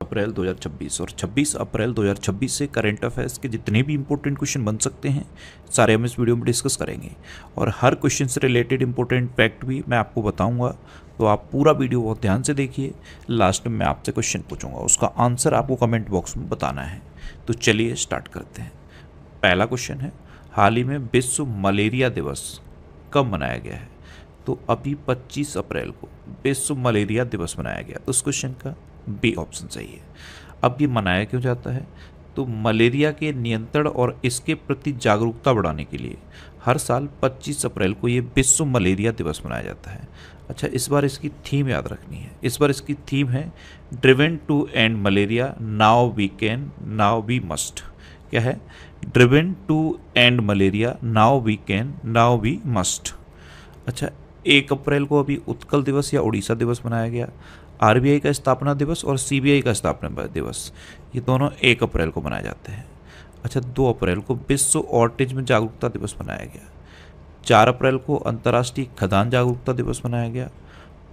अप्रैल 2026 और 26 अप्रैल 2026 से current affairs के जितने भी इंपॉर्टेंट क्वेश्चन बन सकते हैं सारे हम इस वीडियो में डिस्कस करेंगे और हर क्वेश्चन से रिलेटेड इंपॉर्टेंट फैक्ट भी मैं आपको बताऊंगा। तो आप पूरा वीडियो बहुत ध्यान से देखिए। लास्ट में मैं आपसे क्वेश्चन पूछूंगा, उसका आंसर आपको कमेंट बॉक्स में बताना है। तो चलिए स्टार्ट करते हैं। पहला क्वेश्चन है, हाल ही में विश्व मलेरिया दिवस कब मनाया गया है? तो अभी 25 अप्रैल को विश्व मलेरिया दिवस मनाया गया। तो उस क्वेश्चन का बी ऑप्शन सही है। अब ये मनाया क्यों जाता है? तो मलेरिया के नियंत्रण और इसके प्रति जागरूकता बढ़ाने के लिए हर साल 25 अप्रैल को ये विश्व मलेरिया दिवस मनाया जाता है। अच्छा, इस बार इसकी थीम याद रखनी है। इस बार इसकी थीम है driven to end malaria, now we can, now we must. क्या है? Driven to end malaria, now we can, now we must. अच्छा, 1 अप्रैल को अभी उत्कल दिवस या उड़ीसा दिवस मनाया गया। आरबीआई का स्थापना दिवस और सीबीआई का स्थापना दिवस, ये दोनों 1 अप्रैल को मनाए जाते हैं। अच्छा, 2 अप्रैल को विश्व ऑटिज्म जागरूकता दिवस मनाया गया। 4 अप्रैल को अंतर्राष्ट्रीय खदान जागरूकता दिवस मनाया गया।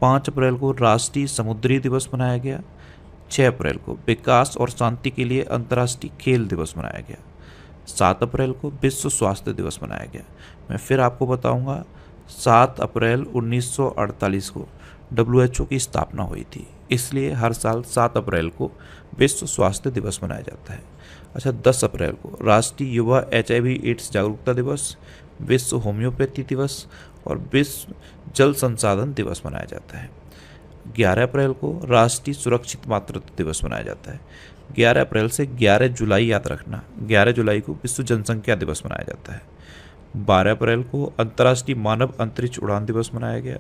5 अप्रैल को राष्ट्रीय समुद्री दिवस मनाया गया। 6 अप्रैल को विकास और शांति के लिए अंतर्राष्ट्रीय खेल दिवस मनाया गया। 7 अप्रैल को विश्व स्वास्थ्य दिवस मनाया गया। मैं फिर आपको बताऊंगा, 7 अप्रैल 1948 को WHO की स्थापना हुई थी, इसलिए हर साल 7 अप्रैल को विश्व स्वास्थ्य दिवस मनाया जाता है। अच्छा, 10 अप्रैल को राष्ट्रीय युवा HIV एड्स जागरूकता दिवस, विश्व होम्योपैथी दिवस और विश्व जल संसाधन दिवस मनाया जाता है। 11 अप्रैल को राष्ट्रीय सुरक्षित मातृत्व दिवस मनाया जाता है। 11 अप्रैल से 11 जुलाई याद रखना, 11 जुलाई को विश्व जनसंख्या दिवस मनाया जाता है। 12 अप्रैल को अंतर्राष्ट्रीय मानव अंतरिक्ष उड़ान दिवस मनाया गया।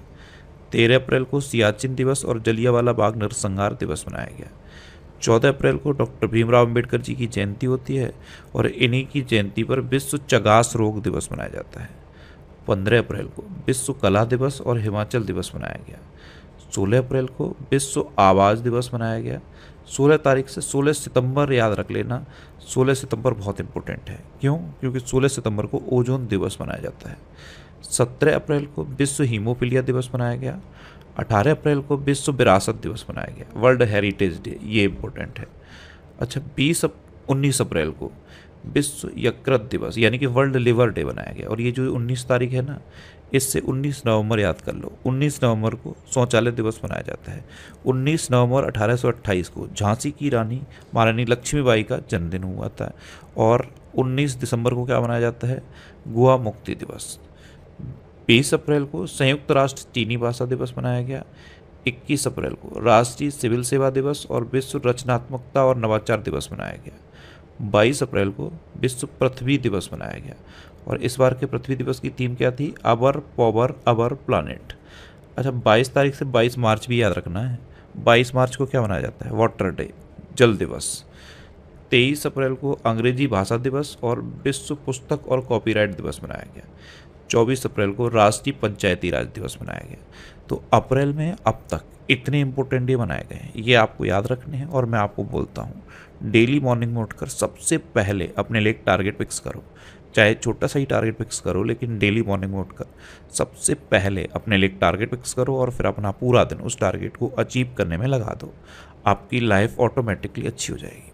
13 अप्रैल को सियाचिन दिवस और जलियांवाला बाग नरसंहार दिवस मनाया गया। 14 अप्रैल को डॉक्टर भीमराव अंबेडकर जी की जयंती होती है और इन्हीं की जयंती पर विश्व चगास रोग दिवस मनाया जाता है। 15 अप्रैल को विश्व कला दिवस और हिमाचल दिवस मनाया गया। 16 अप्रैल को विश्व आवाज़ दिवस मनाया गया। 16 तारीख से 16 सितंबर याद रख लेना, 16 सितंबर बहुत इंपॉर्टेंट है। क्यों? क्योंकि 16 सितंबर को ओजोन दिवस मनाया जाता है। 17 अप्रैल को विश्व हीमोफीलिया दिवस मनाया गया। 18 अप्रैल को विश्व विरासत दिवस मनाया गया, वर्ल्ड हेरिटेज डे, ये इंपॉर्टेंट है। अच्छा, 19 अप्रैल को विश्व यकृत दिवस यानी कि वर्ल्ड लिवर डे बनाया गया। और ये जो 19 तारीख है ना, इससे 19 नवंबर याद कर लो। 19 नवंबर को शौचालय दिवस मनाया जाता है। 19 नवंबर 1828 को झांसी की रानी महारानी लक्ष्मीबाई का जन्मदिन हुआ था। और 19 दिसंबर को क्या मनाया जाता है? गोवा मुक्ति दिवस। 20 अप्रैल को संयुक्त राष्ट्र चीनी भाषा दिवस मनाया गया। 21 अप्रैल को राष्ट्रीय सिविल सेवा दिवस और विश्व रचनात्मकता और नवाचार दिवस मनाया गया। 22 अप्रैल को विश्व पृथ्वी दिवस मनाया गया। और इस बार के पृथ्वी दिवस की थीम क्या थी? अवर पॉवर अवर प्लानेट। अच्छा, 22 तारीख से 22 मार्च भी याद रखना है। 22 मार्च को क्या मनाया जाता है? वाटर डे, जल दिवस। 23 अप्रैल को अंग्रेजी भाषा दिवस और विश्व पुस्तक और कॉपीराइट दिवस मनाया गया। 24 अप्रैल को राष्ट्रीय पंचायती राज दिवस मनाया गया। तो अप्रैल में अब तक इतने इंपॉर्टेंट डे मनाए गए हैं, ये आपको याद रखने हैं। और मैं आपको बोलता हूँ, डेली मॉर्निंग में उठकर सबसे पहले अपने लिए एक टारगेट फिक्स करो, चाहे छोटा सा ही टारगेट फिक्स करो, लेकिन डेली मॉर्निंग में उठकर सबसे पहले अपने लिए एक टारगेट फिक्स करो और फिर अपना पूरा दिन उस टारगेट को अचीव करने में लगा दो। आपकी लाइफ ऑटोमेटिकली अच्छी हो जाएगी।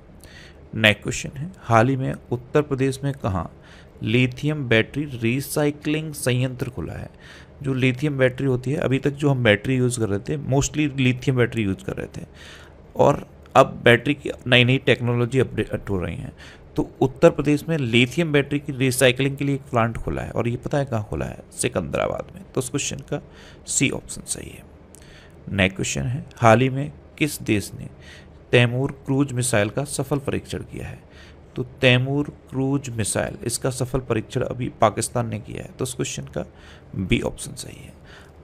नेक्स्ट क्वेश्चन है, हाल ही में उत्तर प्रदेश में कहाँ लिथियम बैटरी रिसाइकलिंग संयंत्र खुला है? जो लिथियम बैटरी होती है, अभी तक जो हम बैटरी यूज़ कर रहे थे मोस्टली लिथियम बैटरी यूज़ कर रहे थे, और अब बैटरी की नई नई टेक्नोलॉजी अपडेट हो रही हैं। तो उत्तर प्रदेश में लिथियम बैटरी की रिसाइकलिंग के लिए एक प्लांट खुला है। और ये पता है कहाँ खुला है? सिकंदराबाद में। तो उस क्वेश्चन का सी ऑप्शन सही है। नेक्स्ट क्वेश्चन है, हाल ही में किस देश ने तैमूर क्रूज मिसाइल का सफल परीक्षण किया है? तो तैमूर क्रूज मिसाइल, इसका सफल परीक्षण अभी पाकिस्तान ने किया है। तो उस क्वेश्चन का बी ऑप्शन सही है।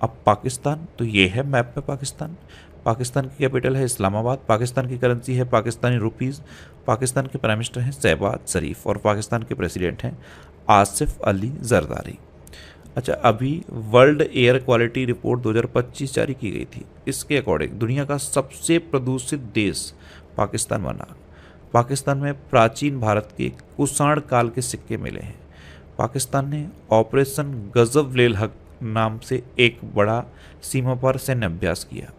अब पाकिस्तान, तो ये है मैप में पाकिस्तान। पाकिस्तान की कैपिटल है इस्लामाबाद। पाकिस्तान की करेंसी है पाकिस्तानी रुपीज़। पाकिस्तान के प्राइम मिनिस्टर हैं शहबाज शरीफ और पाकिस्तान के प्रेसिडेंट हैं आसिफ अली जरदारी। अच्छा, अभी वर्ल्ड एयर क्वालिटी रिपोर्ट 2025 जारी की गई थी। इसके अकॉर्डिंग दुनिया का सबसे प्रदूषित देश पाकिस्तान बना। पाकिस्तान में प्राचीन भारत के कुषाण काल के सिक्के मिले हैं। पाकिस्तान ने ऑपरेशन गजब लेल हक नाम से एक बड़ा सीमा पार सैन्य अभ्यास किया।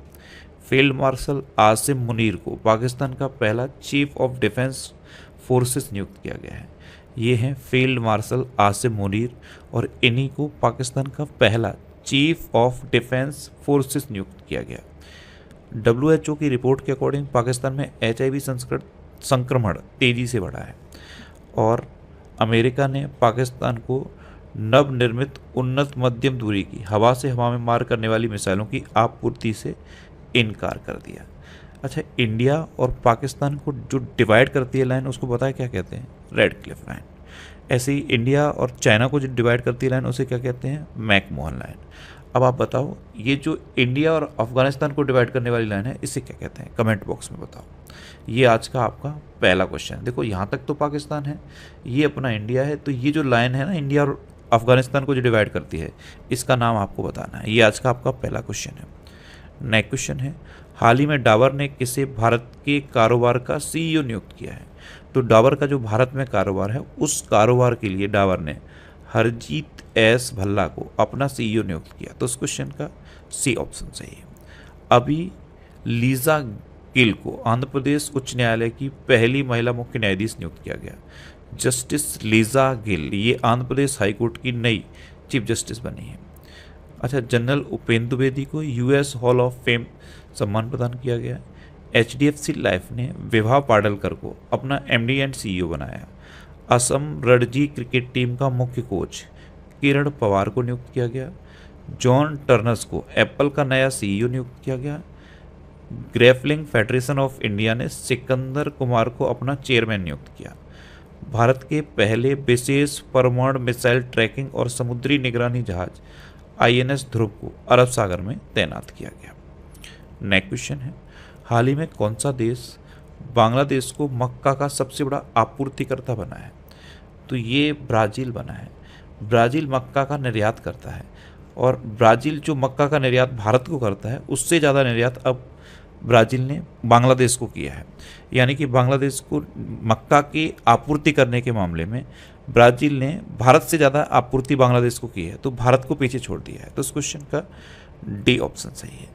फील्ड मार्शल आसिम मुनीर को पाकिस्तान का पहला चीफ ऑफ डिफेंस फोर्सेस नियुक्त किया गया है। ये हैं फील्ड मार्शल आसिम मुनीर और इन्हीं को पाकिस्तान का पहला चीफ ऑफ डिफेंस फोर्सेस नियुक्त किया गया। WHO की रिपोर्ट के अकॉर्डिंग पाकिस्तान में HIV संक्रमण तेजी से बढ़ा है और अमेरिका ने पाकिस्तान को नवनिर्मित उन्नत मध्यम दूरी की हवा से हवा में मार करने वाली मिसाइलों की आपूर्ति से इनकार कर दिया। अच्छा, इंडिया और पाकिस्तान को जो डिवाइड करती है लाइन, उसको पता है क्या कहते हैं? Red Cliff line. ऐसे ही इंडिया और चाइना को जो डिवाइड करती है लाइन, उसे क्या कहते हैं? McMahon line. अब आप बताओ, ये जो इंडिया और अफगानिस्तान को डिवाइड करने वाली लाइन है, इसे क्या कहते हैं? कमेंट बॉक्स में बताओ। ये आज का आपका पहला क्वेश्चन है। देखो, यहाँ तक तो पाकिस्तान है, ये अपना इंडिया है, तो ये जो लाइन है ना, इंडिया और अफगानिस्तान को जो डिवाइड करती है, इसका नाम आपको बताना है। ये आज का आपका पहला क्वेश्चन है। नेक्स्ट क्वेश्चन है, हाल ही में डाबर ने किसे भारत के कारोबार का CEO नियुक्त किया है? तो डाबर का जो भारत में कारोबार है, उस कारोबार के लिए डाबर ने हरजीत एस भल्ला को अपना CEO नियुक्त किया। तो इस क्वेश्चन का C ऑप्शन सही है। अभी लीजा गिल को आंध्र प्रदेश उच्च न्यायालय की पहली महिला मुख्य न्यायाधीश नियुक्त किया गया। जस्टिस लीजा गिल, ये आंध्र प्रदेश हाईकोर्ट की नई चीफ जस्टिस बनी है। अच्छा, जनरल उपेंद्र द्विवेदी को US हॉल ऑफ फेम सम्मान प्रदान किया गया। HDFC लाइफ ने विभा पाडलकर को अपना MD एंड CEO बनाया। असम रणजी क्रिकेट टीम का मुख्य कोच किरण पवार को नियुक्त किया गया। जॉन टर्नस को एप्पल का नया CEO नियुक्त किया गया। ग्रेपलिंग फेडरेशन ऑफ इंडिया ने सिकंदर कुमार को अपना चेयरमैन नियुक्त किया। भारत के पहले विशेष परमाणु मिसाइल ट्रैकिंग और समुद्री निगरानी जहाज INS ध्रुव को अरब सागर में तैनात किया गया। नेक्स्ट क्वेश्चन है, हाल ही में कौन सा देश बांग्लादेश को मक्का का सबसे बड़ा आपूर्तिकर्ता बना है? तो ये ब्राज़ील बना है। ब्राज़ील मक्का का निर्यात करता है और ब्राज़ील जो मक्का का निर्यात भारत को करता है, उससे ज़्यादा निर्यात अब ब्राज़ील ने बांग्लादेश को किया है। यानी कि बांग्लादेश को मक्का की आपूर्ति करने के मामले में ब्राज़ील ने भारत से ज़्यादा आपूर्ति बांग्लादेश को की है, तो भारत को पीछे छोड़ दिया है। तो इस क्वेश्चन का D ऑप्शन सही है।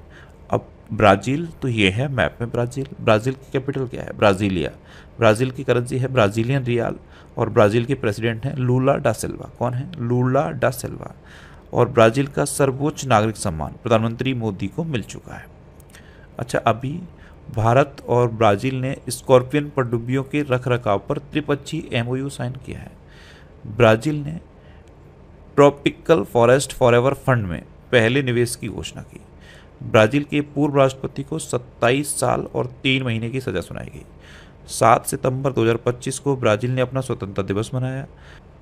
अब ब्राज़ील, तो ये है मैप में ब्राज़ील। ब्राज़ील की कैपिटल क्या है? ब्राज़ीलिया। ब्राज़ील की करेंसी है ब्राज़ीलियन रियाल और ब्राज़ील के प्रेसिडेंट हैं लूला डा सिल्वा। कौन है? लूला डा सिल्वा। और ब्राज़ील का सर्वोच्च नागरिक सम्मान प्रधानमंत्री मोदी को मिल चुका है। अच्छा, अभी भारत और ब्राज़ील ने स्कॉर्पियन पनडुब्बियों के रखरखाव पर त्रिपक्षीय MOU साइन किया है। ब्राज़ील ने ट्रॉपिकल फॉरेस्ट फॉरएवर फंड में पहले निवेश की घोषणा की। ब्राज़ील के पूर्व राष्ट्रपति को 27 साल और 3 महीने की सज़ा सुनाई गई। 7 सितंबर 2025 को ब्राज़ील ने अपना स्वतंत्रता दिवस मनाया।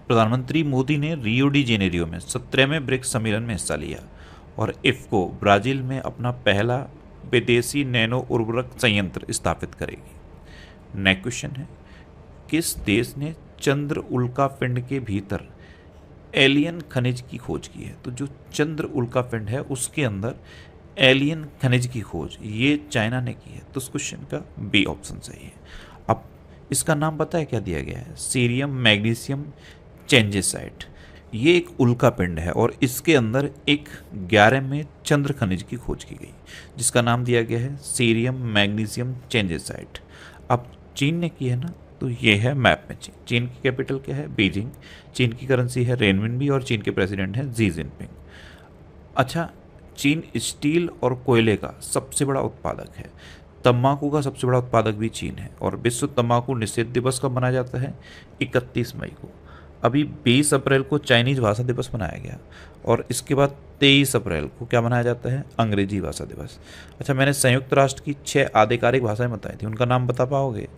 प्रधानमंत्री मोदी ने रियो डी जेनेरियो में 17वें ब्रिक्स सम्मेलन में हिस्सा लिया और इफ्को ब्राज़ील में अपना पहला विदेशी नैनो उर्वरक संयंत्र स्थापित करेगी। नेक्स्ट क्वेश्चन है, किस देश ने चंद्र उल्कापिंड के भीतर एलियन खनिज की खोज की है? तो जो चंद्र उल्कापिंड है उसके अंदर एलियन खनिज की खोज ये चाइना ने की है। तो उस क्वेश्चन का B ऑप्शन सही है। अब इसका नाम पता है क्या दिया गया है? Cerium magnesium changesite. ये एक उल्कापिंड है और इसके अंदर एक 11 में चंद्र खनिज की खोज की गई जिसका नाम दिया गया है सीरियम मैग्नीशियम चेंजेसाइट। अब चीन ने की है ना, तो ये है मैप में चीन। चीन की कैपिटल क्या है? बीजिंग। चीन की करेंसी है रेनमिनबी और चीन के प्रेसिडेंट हैं जी जिनपिंग। अच्छा, चीन स्टील और कोयले का सबसे बड़ा उत्पादक है। तंबाकू का सबसे बड़ा उत्पादक भी चीन है और विश्व तंबाकू निषेध दिवस कब मनाया जाता है? 31 मई को। अभी 20 अप्रैल को चाइनीज भाषा दिवस मनाया गया और इसके बाद 23 अप्रैल को क्या मनाया जाता है? अंग्रेजी भाषा दिवस। अच्छा, मैंने संयुक्त राष्ट्र की 6 आधिकारिक भाषाएं बताई थी, उनका नाम बता पाओगे?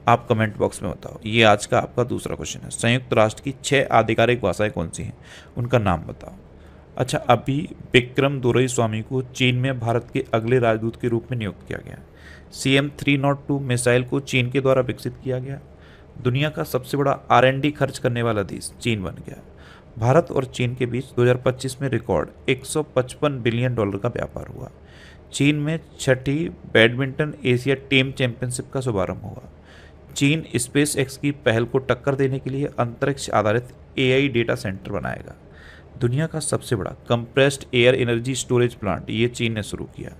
आप कमेंट बॉक्स में बताओ। ये आज का आपका दूसरा क्वेश्चन है। संयुक्त राष्ट्र की 6 आधिकारिक भाषाएं कौन सी हैं? उनका नाम बताओ। अच्छा, अभी विक्रम दोरईस्वामी को चीन में भारत के अगले राजदूत के रूप में नियुक्त किया गया। CM-302 मिसाइल को चीन के द्वारा विकसित किया गया। दुनिया का सबसे बड़ा R&D खर्च करने वाला देश चीन बन गया। भारत और चीन के बीच 2025 में रिकॉर्ड $155 बिलियन का व्यापार हुआ। चीन में 6ठी बैडमिंटन एशिया टीम चैंपियनशिप का शुभारंभ हुआ। चीन SpaceX की पहल को टक्कर देने के लिए अंतरिक्ष आधारित AI डेटा सेंटर बनाएगा। दुनिया का सबसे बड़ा compressed air energy storage plant ये चीन ने शुरू किया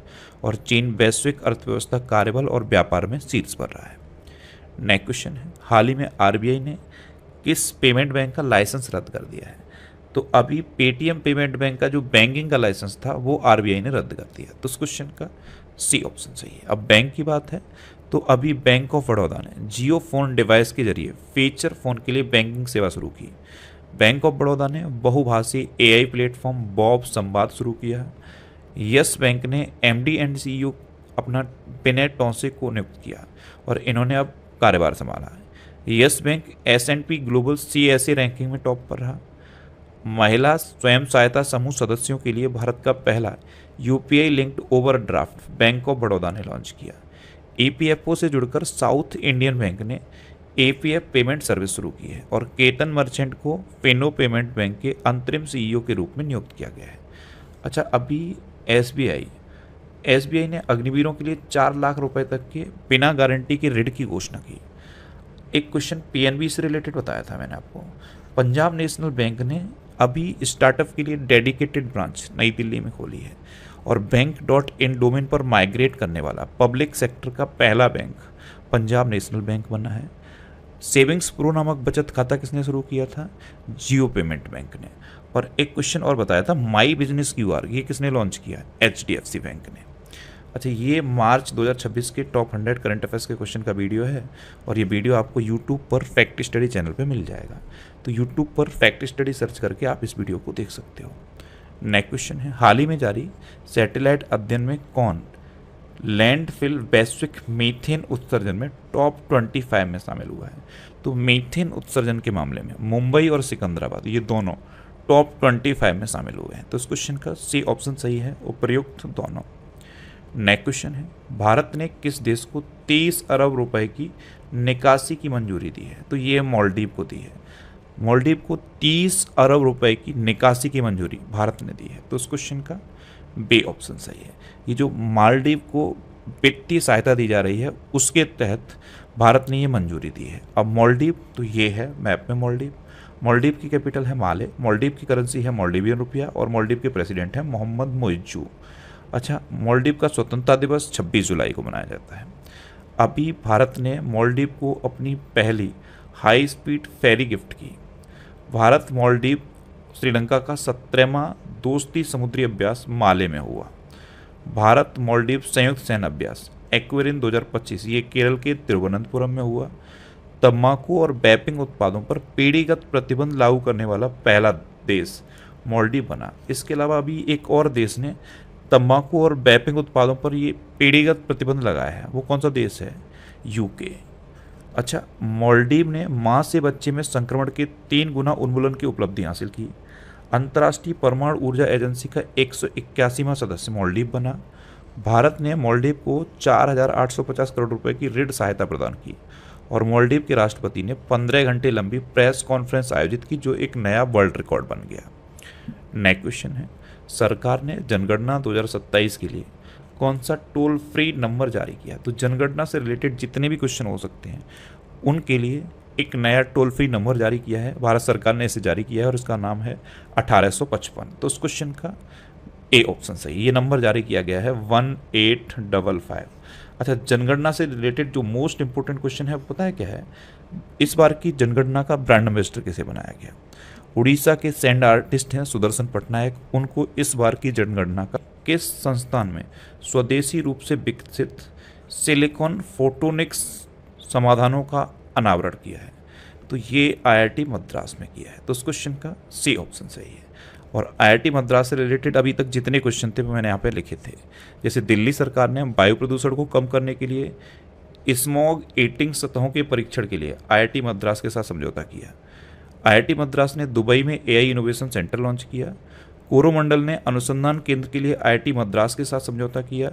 और चीन वैश्विक अर्थव्यवस्था कार्यबल और व्यापार में शीर्ष पर रहा है। नेक्स्ट क्वेश्चन है, हाल ही में आरबीआई ने किस पेमेंट बैंक का लाइसेंस रद्द कर दिया है? तो अभी पेटीएम पेमेंट बैंक का जो बैंकिंग का लाइसेंस था वो आरबीआई ने रद्द कर दिया। तो इस क्वेश्चन का सी ऑप्शन सही है। अब बैंक की बात है तो अभी बैंक ऑफ बड़ौदा ने जियो फोन डिवाइस के जरिए फीचर फोन के लिए बैंकिंग सेवा शुरू की। बैंक ऑफ बड़ौदा ने बहुभाषी एआई प्लेटफॉर्म बॉब संवाद शुरू किया। यस बैंक ने एमडी एंड सीईओ अपना विनय टॉन्से को नियुक्त किया और इन्होंने अब कार्यभार संभाला है। Yes bank S&P global CSA ranking में टॉप पर रहा। महिला स्वयं सहायता समूह सदस्यों के लिए भारत का पहला UPI linked overdraft bank of Baroda ने लॉन्च किया। ईपीएफओ से जुड़कर साउथ इंडियन बैंक ने एपीएफ पेमेंट सर्विस शुरू की है और केतन मर्चेंट को फिनो पेमेंट बैंक के अंतरिम सीईओ के रूप में नियुक्त किया गया है। अच्छा, अभी एसबीआई ने अग्निवीरों के लिए 4 लाख रुपए तक के बिना गारंटी के ऋण की घोषणा की। एक क्वेश्चन पीएनबी से रिलेटेड बताया था मैंने आपको। पंजाब नेशनल बैंक ने अभी स्टार्टअप के लिए डेडिकेटेड ब्रांच नई दिल्ली में खोली है और बैंक.इन डोमेन पर माइग्रेट करने वाला पब्लिक सेक्टर का पहला बैंक पंजाब नेशनल बैंक बना है। सेविंग्स प्रो नामक बचत खाता किसने शुरू किया था? जियो पेमेंट बैंक ने। और एक क्वेश्चन और बताया था, माई बिजनेस क्यूआर ये किसने लॉन्च किया? एचडीएफसी बैंक ने। अच्छा, ये मार्च 2026 के टॉप 100 करंट अफेयर्स के क्वेश्चन का वीडियो है और ये वीडियो आपको यूट्यूब पर फैक्ट स्टडी चैनल पे मिल जाएगा। तो यूट्यूब पर फैक्ट स्टडी सर्च करके आप इस वीडियो को देख सकते हो। नेक्स्ट क्वेश्चन है, हाल ही में जारी सैटेलाइट अध्ययन में कौन लैंडफिल वैश्विक मीथेन उत्सर्जन में टॉप 25 में शामिल हुआ है? तो मीथेन उत्सर्जन के मामले में मुंबई और सिकंदराबाद ये दोनों टॉप 25 में शामिल हुए हैं। तो इस क्वेश्चन का सी ऑप्शन सही है, उपयुक्त दोनों। नेक्स्ट क्वेश्चन है, भारत ने किस देश को 30 अरब रुपए की निकासी की मंजूरी दी है? तो ये मालदीव को दी है। मालदीव को 30 अरब रुपए की निकासी की मंजूरी भारत ने दी है। तो इस क्वेश्चन का बी ऑप्शन सही है। ये जो मालदीव को वित्तीय सहायता दी जा रही है उसके तहत भारत ने ये मंजूरी दी है। अब मालदीव तो ये है मैप में मालदीव। मालदीव की कैपिटल है माले, मालदीव की करेंसी है मालदीवियन रुपया और मालदीव के प्रेसिडेंट हैं मोहम्मद मोइज्जू। अच्छा, मालदीव का स्वतंत्रता दिवस 26 जुलाई को मनाया जाता है। अभी भारत ने मालदीव को अपनी पहली हाई स्पीड फेरी गिफ्ट की। भारत मालदीव श्रीलंका का 17वां दोस्ती समुद्री अभ्यास माले में हुआ। भारत मालदीव संयुक्त सैन्य अभ्यास एक्वेरिन 2025 ये केरल के तिरुवनंतपुरम में हुआ। तंबाकू और वैपिंग उत्पादों पर पीढ़ीगत प्रतिबंध लागू करने वाला पहला देश मालदीव बना। इसके अलावा अभी एक और देश ने तंबाकू और वैपिंग उत्पादों पर ये पीढ़ीगत प्रतिबंध लगाया है। वो कौन सा देश है? यूके। अच्छा, मालदीव ने मां से बच्चे में संक्रमण के 3 गुना उन्मूलन की उपलब्धि हासिल की। अंतर्राष्ट्रीय परमाणु ऊर्जा एजेंसी का 181वां सदस्य मालदीव बना। भारत ने मालदीव को 4,850 करोड़ रुपए की ऋण सहायता प्रदान की और मालदीव के राष्ट्रपति ने 15 घंटे लंबी प्रेस कॉन्फ्रेंस आयोजित की जो एक नया वर्ल्ड रिकॉर्ड बन गया। नेक्स्ट क्वेश्चन है, सरकार ने जनगणना 2027 के लिए कौन सा टोल फ्री नंबर जारी किया? तो जनगणना से रिलेटेड जितने भी क्वेश्चन हो सकते हैं उनके लिए एक नया टोल फ्री नंबर जारी किया है। भारत सरकार ने इसे जारी किया है और इसका नाम है 1855। तो उस क्वेश्चन का ए ऑप्शन सही। ये नंबर जारी किया गया है 1855। अच्छा, जनगणना से रिलेटेड जो मोस्ट इंपोर्टेंट क्वेश्चन है पता है क्या है? इस बार की जनगणना का ब्रांड एम्बेसडर किसे बनाया गया? उड़ीसा के सैंड आर्टिस्ट हैं सुदर्शन पटनायक। उनको इस बार की जनगणना का किस संस्थान में स्वदेशी रूप से विकसित सिलिकॉन फोटोनिक्स समाधानों का अनावरण किया है? तो ये आईआईटी मद्रास में किया है। तो इस क्वेश्चन का सी ऑप्शन सही है। और आईआईटी मद्रास से रिलेटेड अभी तक जितने क्वेश्चन थे वो मैंने यहाँ पे लिखे थे। जैसे दिल्ली सरकार ने वायु प्रदूषण को कम करने के लिए स्मॉग एटिंग सतहों के परीक्षण के लिए आईआईटी मद्रास के साथ समझौता किया। आईआईटी मद्रास ने दुबई में एआई इनोवेशन सेंटर लॉन्च किया। कोरोमंडल ने अनुसंधान केंद्र के लिए आईआईटी मद्रास के साथ समझौता किया।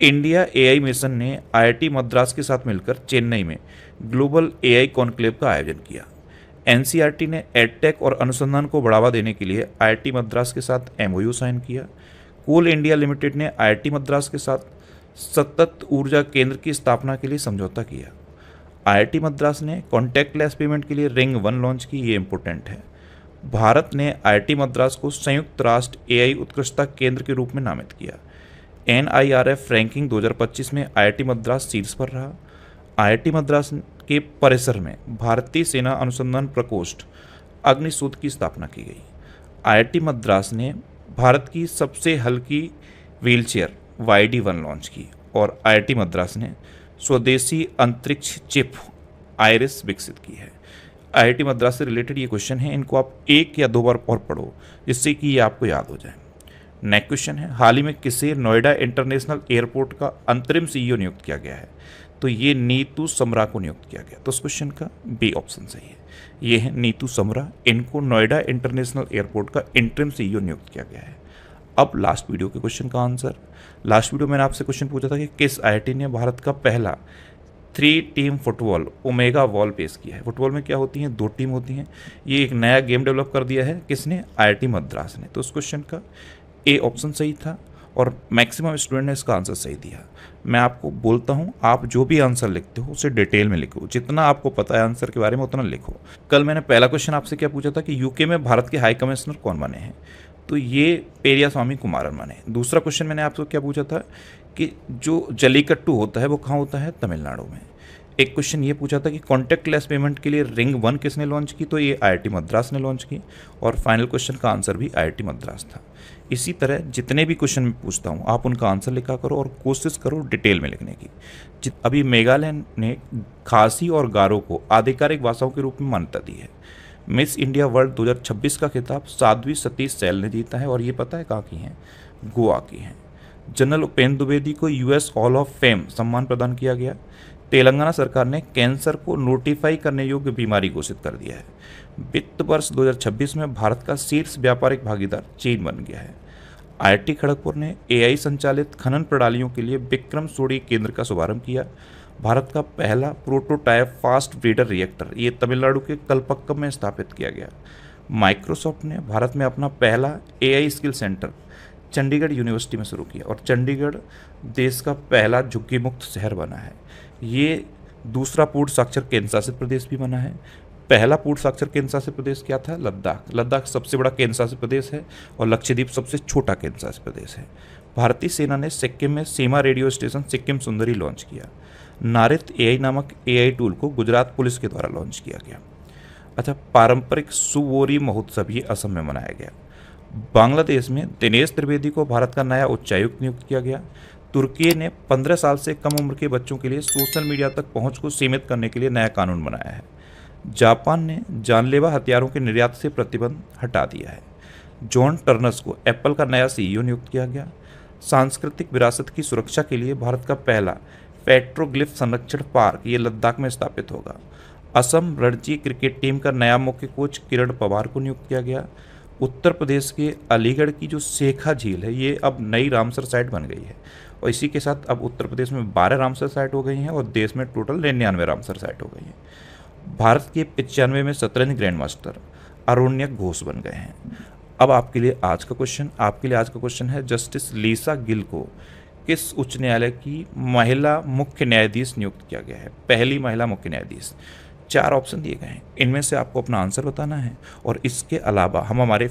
इंडिया एआई मिशन ने आईआईटी मद्रास के साथ मिलकर चेन्नई में ग्लोबल एआई कॉन्क्लेव का आयोजन किया। एनसीईआरटी ने एडटेक और अनुसंधान को बढ़ावा देने के लिए आईआईटी मद्रास के साथ एमओयू साइन किया। कोल इंडिया लिमिटेड ने आईआईटी मद्रास के साथ सतत ऊर्जा केंद्र की स्थापना के लिए समझौता किया। आईआईटी मद्रास ने कॉन्टैक्टलेस पेमेंट के लिए रिंग 1 लॉन्च की। ये इंपॉर्टेंट है। भारत ने आईआईटी मद्रास को संयुक्त राष्ट्र एआई उत्कृष्टता केंद्र के रूप में नामित किया। NIRF रैंकिंग 2025 में आईआईटी मद्रास शीर्ष पर रहा। आईआईटी मद्रास के परिसर में भारतीय सेना अनुसंधान प्रकोष्ठ अग्निसूत्र की स्थापना की गई। आईआईटी मद्रास ने भारत की सबसे हल्की व्हीलचेयर YD-1 लॉन्च की और आईआईटी मद्रास ने स्वदेशी अंतरिक्ष चिप आइरिस विकसित की है। आईआईटी मद्रास से रिलेटेड ये क्वेश्चन है, इनको आप एक या दो बार और पढ़ो जिससे कि ये आपको याद हो जाए। नेक्स्ट क्वेश्चन है, हाल ही में किसे नोएडा इंटरनेशनल एयरपोर्ट का अंतरिम CEO नियुक्त किया गया है? तो ये नीतू समरा को नियुक्त किया गया। तो इस क्वेश्चन का बी ऑप्शन सही है। ये है नीतू समरा, इनको नोएडा इंटरनेशनल एयरपोर्ट का इंटरिम CEO नियुक्त किया गया है। अब लास्ट वीडियो के क्वेश्चन का आंसर। लास्ट वीडियो मैंने आपसे क्वेश्चन पूछा था कि किस आईआईटी ने भारत का पहला 3 टीम फुटबॉल ओमेगा वॉल पेश किया है। फुटबॉल में क्या होती हैं, 2 टीम होती हैं। ये एक नया गेम डेवलप कर दिया है किसने? आईआईटी मद्रास ने। तो उस क्वेश्चन का ए ऑप्शन सही था और मैक्सिमम स्टूडेंट ने इसका आंसर सही दिया। मैं आपको बोलता हूँ, आप जो भी आंसर लिखते हो उसे डिटेल में लिखो, जितना आपको पता है आंसर के बारे में उतना लिखो। कल मैंने पहला क्वेश्चन आपसे क्या पूछा था कि यूके में भारत के हाई कमिश्नर कौन बने हैं? तो ये पेरियास्वामी कुमारन बने। दूसरा क्वेश्चन मैंने आपसे क्या पूछा था कि जो जल्लीकट्टू होता है वो कहाँ होता है? तमिलनाडु में। एक क्वेश्चन ये पूछा था कि कॉन्टैक्टलेस पेमेंट के लिए रिंग 1 किसने लॉन्च की? तो ये आईआईटी मद्रास ने लॉन्च की। और फाइनल क्वेश्चन का आंसर भी आईआईटी मद्रास था। इसी तरह जितने भी क्वेश्चन मैं पूछता हूँ आप उनका आंसर लिखा करो और कोशिश करो डिटेल में लिखने की। अभी मेघालय ने खासी और गारो को आधिकारिक भाषाओं के रूप में मान्यता दी है। मिस इंडिया वर्ल्ड 2026 का खिताब साध्वी सतीश सैल ने जीता है और ये पता है कहाँ की हैं? गोवा की हैं। जनरल उपेंद्र द्विवेदी को US हॉल ऑफ फेम सम्मान प्रदान किया गया। तेलंगाना सरकार ने कैंसर को नोटिफाई करने योग्य बीमारी घोषित कर दिया है। वित्त वर्ष 2026 में भारत का शीर्ष व्यापारिक भागीदार चीन बन गया है। आईआईटी खड़गपुर ने AI संचालित खनन प्रणालियों के लिए विक्रम सोडी केंद्र का शुभारंभ किया। भारत का पहला प्रोटोटाइप फास्ट ब्रीडर रिएक्टर ये तमिलनाडु के कलपक्कम में स्थापित किया गया। माइक्रोसॉफ्ट ने भारत में अपना पहला AI skill centre Chandigarh university में शुरू किया और चंडीगढ़ देश का पहला झुग्गी मुक्त शहर बना है। ये दूसरा पूर्ण साक्षर केंद्र शासित प्रदेश भी बना है। पहला पूर्ण साक्षर केंद्र शासित प्रदेश क्या था? लद्दाख। लद्दाख सबसे बड़ा केंद्र शासित प्रदेश है और लक्षद्वीप सबसे छोटा केंद्र शासित प्रदेश है। भारतीय सेना ने सिक्किम में सीमा रेडियो स्टेशन सिक्किम सुंदरी लॉन्च किया। नारित AI नामक AI टूल को गुजरात पुलिस के द्वारा लॉन्च किया गया। अच्छा, पारंपरिक सुवोरी महोत्सव ये असम में मनाया गया। बांग्लादेश में दिनेश त्रिवेदी को भारत का नया उच्चायुक्त नियुक्त किया गया। तुर्की ने 15 साल से कम उम्र के बच्चों के लिए सोशल मीडिया तक पहुंच को सीमित करने के लिए नया कानून बनाया है। जापान ने जानलेवा हथियारों के निर्यात से प्रतिबंध हटा दिया है। जॉन टर्नर्स को एप्पल का नया CEO नियुक्त किया गया। सांस्कृतिक विरासत की सुरक्षा के लिए भारत का पहला पेट्रोग्लिफ संरक्षण पार्क ये लद्दाख में स्थापित होगा। असम रणजी क्रिकेट टीम का नया मुख्य कोच किरण पवार को नियुक्त किया गया। उत्तर प्रदेश के अलीगढ़ की जो शेखा झील है ये अब नई रामसर साइट बन गई है और इसी के साथ अब उत्तर प्रदेश में 12 रामसर साइट हो गई हैं और देश में टोटल 99 रामसर साइट हो गई हैं। भारत के 95 में शतरंज ग्रैंड मास्टर अरोन्यक घोष बन गए हैं। अब आपके लिए आज का क्वेश्चन है, जस्टिस लीसा गिल को किस उच्च न्यायालय की महिला मुख्य न्यायाधीश नियुक्त किया गया है? पहली महिला मुख्य न्यायाधीश। 4 ऑप्शन दिए गए हैं, इनमें से आपको अपना आंसर बताना है और इसके अलावा हम हमारे